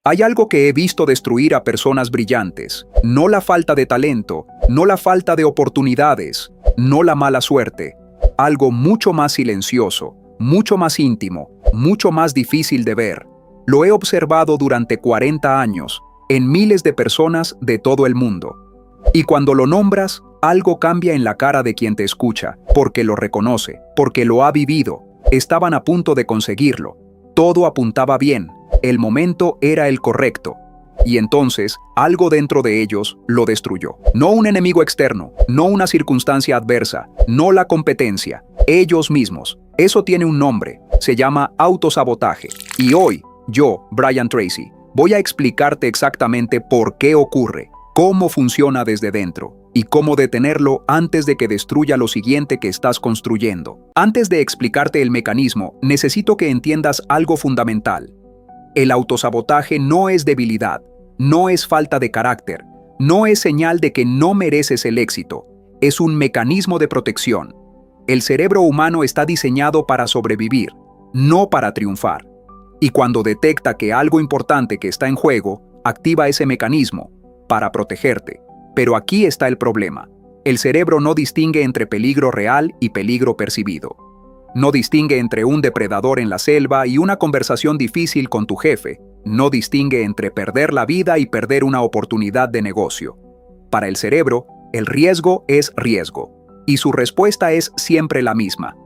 Hay algo que he visto destruir a personas brillantes, no la falta de talento, no la falta de oportunidades, no la mala suerte, algo mucho más silencioso, mucho más íntimo, mucho más difícil de ver. Lo he observado durante 40 años, en miles de personas de todo el mundo. Y cuando lo nombras, algo cambia en la cara de quien te escucha, porque lo reconoce, porque lo ha vivido. Estaban a punto de conseguirlo. Todo apuntaba bien. El momento era el correcto. Y entonces, algo dentro de ellos lo destruyó. No un enemigo externo, no una circunstancia adversa, no la competencia, ellos mismos. Eso tiene un nombre, se llama autosabotaje. Y hoy, yo, Brian Tracy, voy a explicarte exactamente por qué ocurre, cómo funciona desde dentro y cómo detenerlo antes de que destruya lo siguiente que estás construyendo. Antes de explicarte el mecanismo, necesito que entiendas algo fundamental. El autosabotaje no es debilidad, no es falta de carácter, no es señal de que no mereces el éxito, es un mecanismo de protección. El cerebro humano está diseñado para sobrevivir, no para triunfar. Y cuando detecta que algo importante que está en juego, activa ese mecanismo para protegerte. Pero aquí está el problema. El cerebro no distingue entre peligro real y peligro percibido. No distingue entre un depredador en la selva y una conversación difícil con tu jefe. No distingue entre perder la vida y perder una oportunidad de negocio. Para el cerebro, el riesgo es riesgo. Y su respuesta es siempre la misma.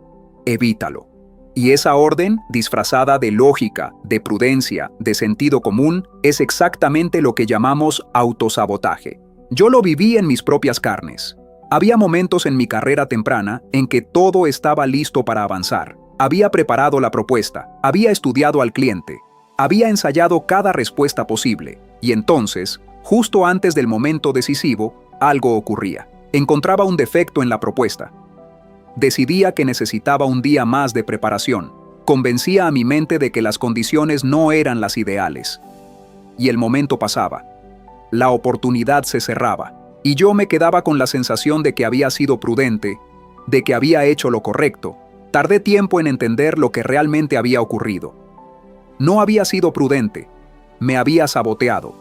Evítalo. Y esa orden, disfrazada de lógica, de prudencia, de sentido común, es exactamente lo que llamamos autosabotaje. Yo lo viví en mis propias carnes. Había momentos en mi carrera temprana en que todo estaba listo para avanzar. Había preparado la propuesta, había estudiado al cliente, había ensayado cada respuesta posible. Y entonces, justo antes del momento decisivo, algo ocurría. Encontraba un defecto en la propuesta. Decidía que necesitaba un día más de preparación. Convencía a mi mente de que las condiciones no eran las ideales. Y el momento pasaba. La oportunidad se cerraba. Y yo me quedaba con la sensación de que había sido prudente, de que había hecho lo correcto. Tardé tiempo en entender lo que realmente había ocurrido. No había sido prudente, me había saboteado.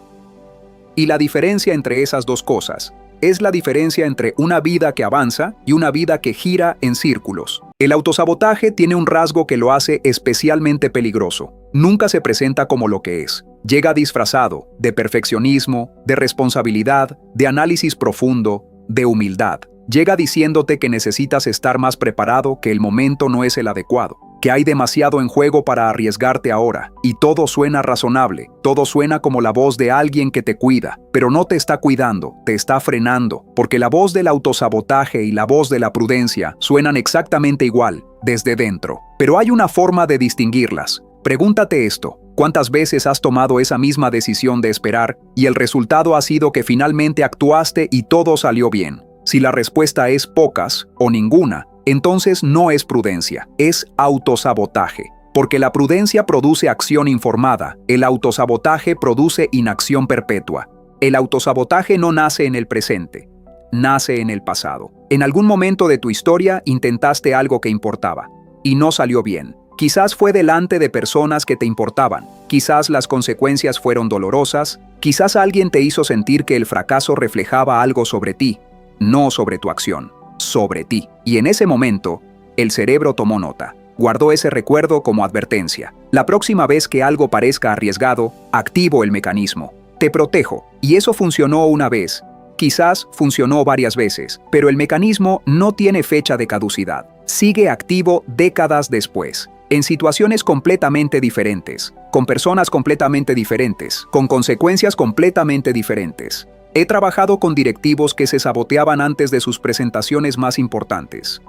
Y la diferencia entre esas dos cosas es la diferencia entre una vida que avanza y una vida que gira en círculos. El autosabotaje tiene un rasgo que lo hace especialmente peligroso. Nunca se presenta como lo que es. Llega disfrazado de perfeccionismo, de responsabilidad, de análisis profundo, de humildad. Llega diciéndote que necesitas estar más preparado, que el momento no es el adecuado, que hay demasiado en juego para arriesgarte ahora. Y todo suena razonable, todo suena como la voz de alguien que te cuida, pero no te está cuidando, te está frenando, porque la voz del autosabotaje y la voz de la prudencia suenan exactamente igual, desde dentro. Pero hay una forma de distinguirlas. Pregúntate esto. ¿Cuántas veces has tomado esa misma decisión de esperar y el resultado ha sido que finalmente actuaste y todo salió bien? Si la respuesta es pocas o ninguna, entonces no es prudencia, es autosabotaje. Porque la prudencia produce acción informada, el autosabotaje produce inacción perpetua. El autosabotaje no nace en el presente, nace en el pasado. En algún momento de tu historia intentaste algo que importaba y no salió bien. Quizás fue delante de personas que te importaban, quizás las consecuencias fueron dolorosas, quizás alguien te hizo sentir que el fracaso reflejaba algo sobre ti, no sobre tu acción, sobre ti. Y en ese momento, el cerebro tomó nota, guardó ese recuerdo como advertencia. La próxima vez que algo parezca arriesgado, activo el mecanismo, te protejo. Y eso funcionó una vez, quizás funcionó varias veces, pero el mecanismo no tiene fecha de caducidad. Sigue activo décadas después. En situaciones completamente diferentes, con personas completamente diferentes, con consecuencias completamente diferentes. He trabajado con directivos que se saboteaban antes de sus presentaciones más importantes.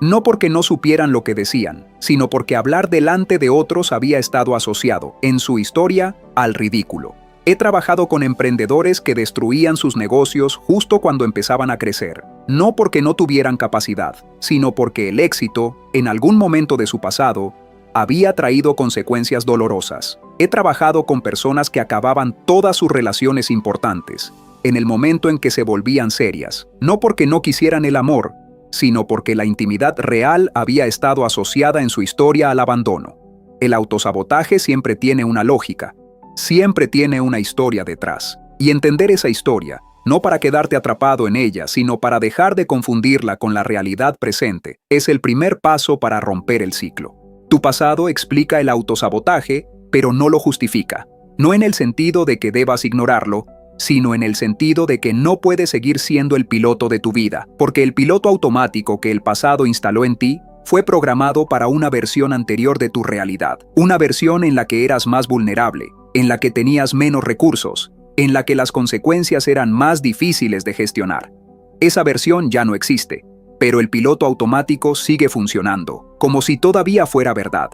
No porque no supieran lo que decían, sino porque hablar delante de otros había estado asociado, en su historia, al ridículo. He trabajado con emprendedores que destruían sus negocios justo cuando empezaban a crecer, no porque no tuvieran capacidad, sino porque el éxito, en algún momento de su pasado, había traído consecuencias dolorosas. He trabajado con personas que acababan todas sus relaciones importantes, en el momento en que se volvían serias, no porque no quisieran el amor, sino porque la intimidad real había estado asociada en su historia al abandono. El autosabotaje siempre tiene una lógica. Siempre tiene una historia detrás. Y entender esa historia, no para quedarte atrapado en ella, sino para dejar de confundirla con la realidad presente, es el primer paso para romper el ciclo. Tu pasado explica el autosabotaje, pero no lo justifica. No en el sentido de que debas ignorarlo, sino en el sentido de que no puedes seguir siendo el piloto de tu vida, porque el piloto automático que el pasado instaló en ti fue programado para una versión anterior de tu realidad, una versión en la que eras más vulnerable, en la que tenías menos recursos, en la que las consecuencias eran más difíciles de gestionar. Esa versión ya no existe, pero el piloto automático sigue funcionando, como si todavía fuera verdad.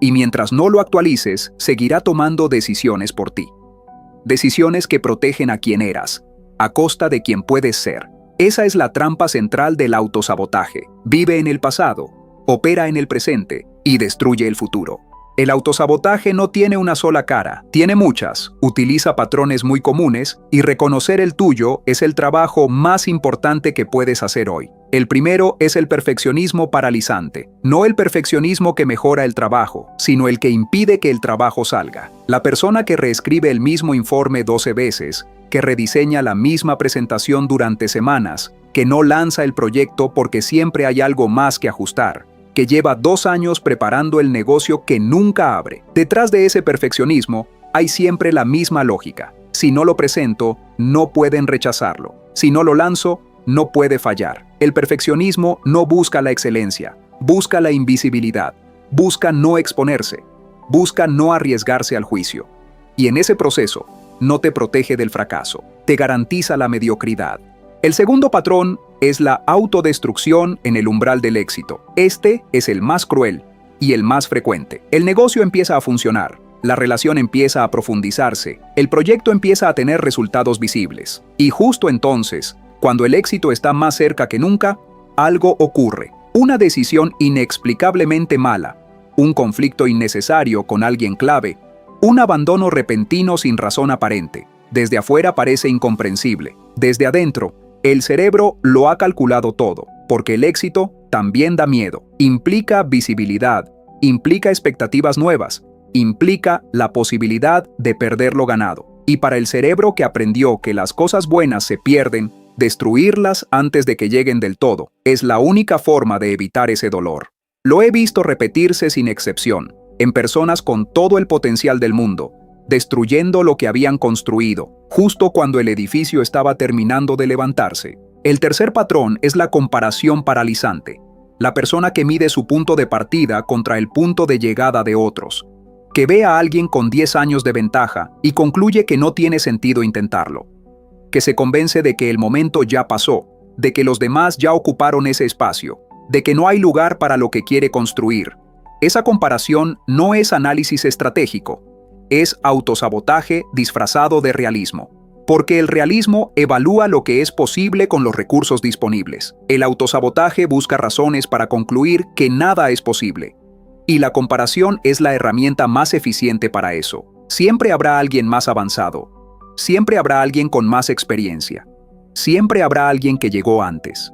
Y mientras no lo actualices, seguirá tomando decisiones por ti. Decisiones que protegen a quien eras, a costa de quien puedes ser. Esa es la trampa central del autosabotaje. Vive en el pasado, opera en el presente y destruye el futuro. El autosabotaje no tiene una sola cara, tiene muchas, utiliza patrones muy comunes y reconocer el tuyo es el trabajo más importante que puedes hacer hoy. El primero es el perfeccionismo paralizante, no el perfeccionismo que mejora el trabajo, sino el que impide que el trabajo salga. La persona que reescribe el mismo informe 12 veces, que rediseña la misma presentación durante semanas, que no lanza el proyecto porque siempre hay algo más que ajustar, que lleva 2 años preparando el negocio que nunca abre. Detrás de ese perfeccionismo hay siempre la misma lógica. Si no lo presento, no pueden rechazarlo. Si no lo lanzo, no puede fallar. El perfeccionismo no busca la excelencia, busca la invisibilidad, busca no exponerse, busca no arriesgarse al juicio. Y en ese proceso, no te protege del fracaso, te garantiza la mediocridad. El segundo patrón es la autodestrucción en el umbral del éxito. Este es el más cruel y el más frecuente. El negocio empieza a funcionar, la relación empieza a profundizarse, el proyecto empieza a tener resultados visibles. Y justo entonces, cuando el éxito está más cerca que nunca, algo ocurre. Una decisión inexplicablemente mala, un conflicto innecesario con alguien clave, un abandono repentino sin razón aparente. Desde afuera parece incomprensible. Desde adentro, el cerebro lo ha calculado todo, porque el éxito también da miedo. Implica visibilidad, implica expectativas nuevas, implica la posibilidad de perder lo ganado. Y para el cerebro que aprendió que las cosas buenas se pierden, destruirlas antes de que lleguen del todo es la única forma de evitar ese dolor. Lo he visto repetirse sin excepción, en personas con todo el potencial del mundo, destruyendo lo que habían construido, justo cuando el edificio estaba terminando de levantarse. El tercer patrón es la comparación paralizante, la persona que mide su punto de partida contra el punto de llegada de otros, que ve a alguien con 10 años de ventaja y concluye que no tiene sentido intentarlo, que se convence de que el momento ya pasó, de que los demás ya ocuparon ese espacio, de que no hay lugar para lo que quiere construir. Esa comparación no es análisis estratégico, es autosabotaje disfrazado de realismo, porque el realismo evalúa lo que es posible con los recursos disponibles. El autosabotaje busca razones para concluir que nada es posible, y la comparación es la herramienta más eficiente para eso. Siempre habrá alguien más avanzado, siempre habrá alguien con más experiencia, siempre habrá alguien que llegó antes.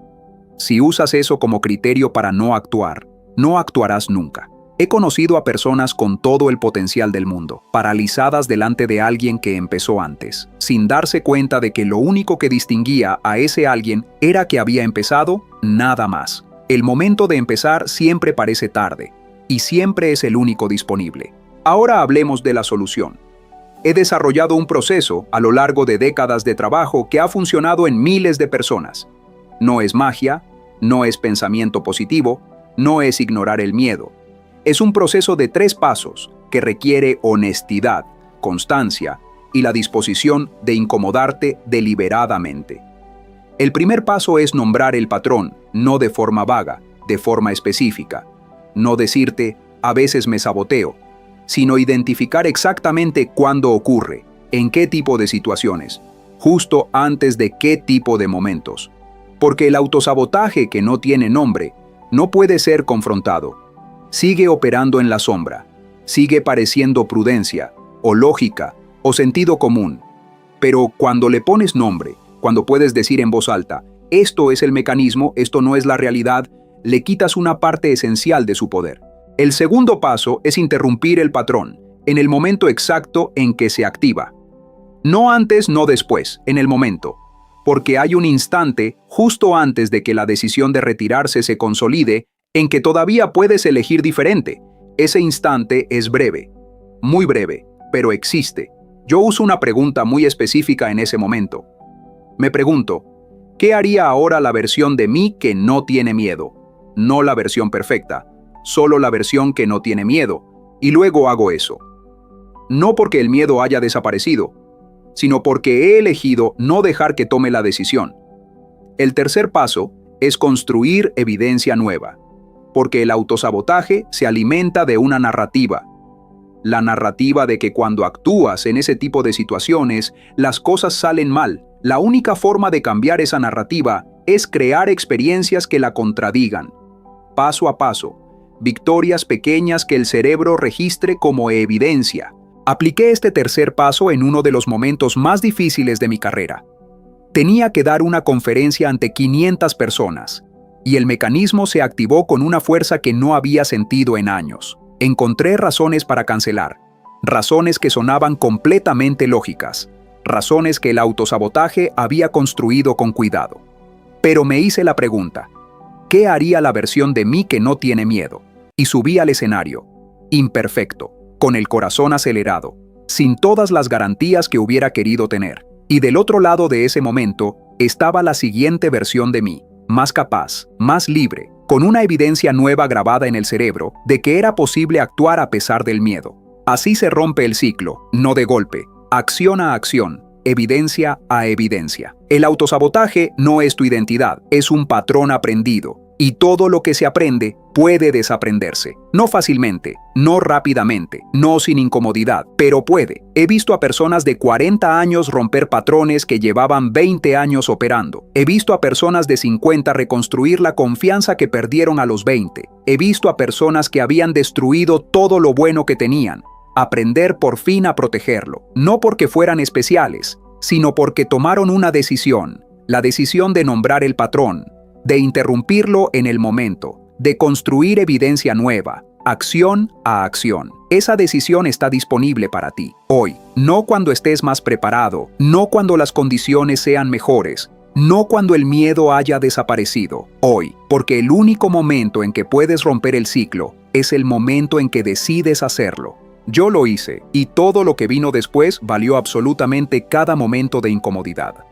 Si usas eso como criterio para no actuar, no actuarás nunca. He conocido a personas con todo el potencial del mundo, paralizadas delante de alguien que empezó antes, sin darse cuenta de que lo único que distinguía a ese alguien era que había empezado, nada más. El momento de empezar siempre parece tarde, y siempre es el único disponible. Ahora hablemos de la solución. He desarrollado un proceso a lo largo de décadas de trabajo que ha funcionado en miles de personas. No es magia, no es pensamiento positivo, no es ignorar el miedo. Es un proceso de 3 pasos que requiere honestidad, constancia y la disposición de incomodarte deliberadamente. El primer paso es nombrar el patrón, no de forma vaga, de forma específica. No decirte, a veces me saboteo, sino identificar exactamente cuándo ocurre, en qué tipo de situaciones, justo antes de qué tipo de momentos. Porque el autosabotaje que no tiene nombre no puede ser confrontado. Sigue operando en la sombra, sigue pareciendo prudencia, o lógica, o sentido común. Pero cuando le pones nombre, cuando puedes decir en voz alta, esto es el mecanismo, esto no es la realidad, le quitas una parte esencial de su poder. El segundo paso es interrumpir el patrón, en el momento exacto en que se activa. No antes, no después, en el momento. Porque hay un instante, justo antes de que la decisión de retirarse se consolide, en que todavía puedes elegir diferente. Ese instante es breve, muy breve, pero existe. Yo uso una pregunta muy específica en ese momento. Me pregunto, ¿qué haría ahora la versión de mí que no tiene miedo? No la versión perfecta, solo la versión que no tiene miedo. Y luego hago eso. No porque el miedo haya desaparecido, sino porque he elegido no dejar que tome la decisión. El tercer paso es construir evidencia nueva, porque el autosabotaje se alimenta de una narrativa. La narrativa de que cuando actúas en ese tipo de situaciones, las cosas salen mal. La única forma de cambiar esa narrativa es crear experiencias que la contradigan. Paso a paso, victorias pequeñas que el cerebro registre como evidencia. Apliqué este tercer paso en uno de los momentos más difíciles de mi carrera. Tenía que dar una conferencia ante 500 personas, y el mecanismo se activó con una fuerza que no había sentido en años. Encontré razones para cancelar, razones que sonaban completamente lógicas, razones que el autosabotaje había construido con cuidado. Pero me hice la pregunta, ¿qué haría la versión de mí que no tiene miedo? Y subí al escenario, imperfecto, con el corazón acelerado, sin todas las garantías que hubiera querido tener. Y del otro lado de ese momento estaba la siguiente versión de mí, más capaz, más libre, con una evidencia nueva grabada en el cerebro de que era posible actuar a pesar del miedo. Así se rompe el ciclo, no de golpe, acción a acción, evidencia a evidencia. El autosabotaje no es tu identidad, es un patrón aprendido. Y todo lo que se aprende puede desaprenderse. No fácilmente, no rápidamente, no sin incomodidad, pero puede. He visto a personas de 40 años romper patrones que llevaban 20 años operando. He visto a personas de 50 reconstruir la confianza que perdieron a los 20. He visto a personas que habían destruido todo lo bueno que tenían. Aprender por fin a protegerlo. No porque fueran especiales, sino porque tomaron una decisión. La decisión de nombrar el patrón, de interrumpirlo en el momento, de construir evidencia nueva, acción a acción. Esa decisión está disponible para ti, hoy, no cuando estés más preparado, no cuando las condiciones sean mejores, no cuando el miedo haya desaparecido, hoy, porque el único momento en que puedes romper el ciclo es el momento en que decides hacerlo. Yo lo hice, y todo lo que vino después valió absolutamente cada momento de incomodidad.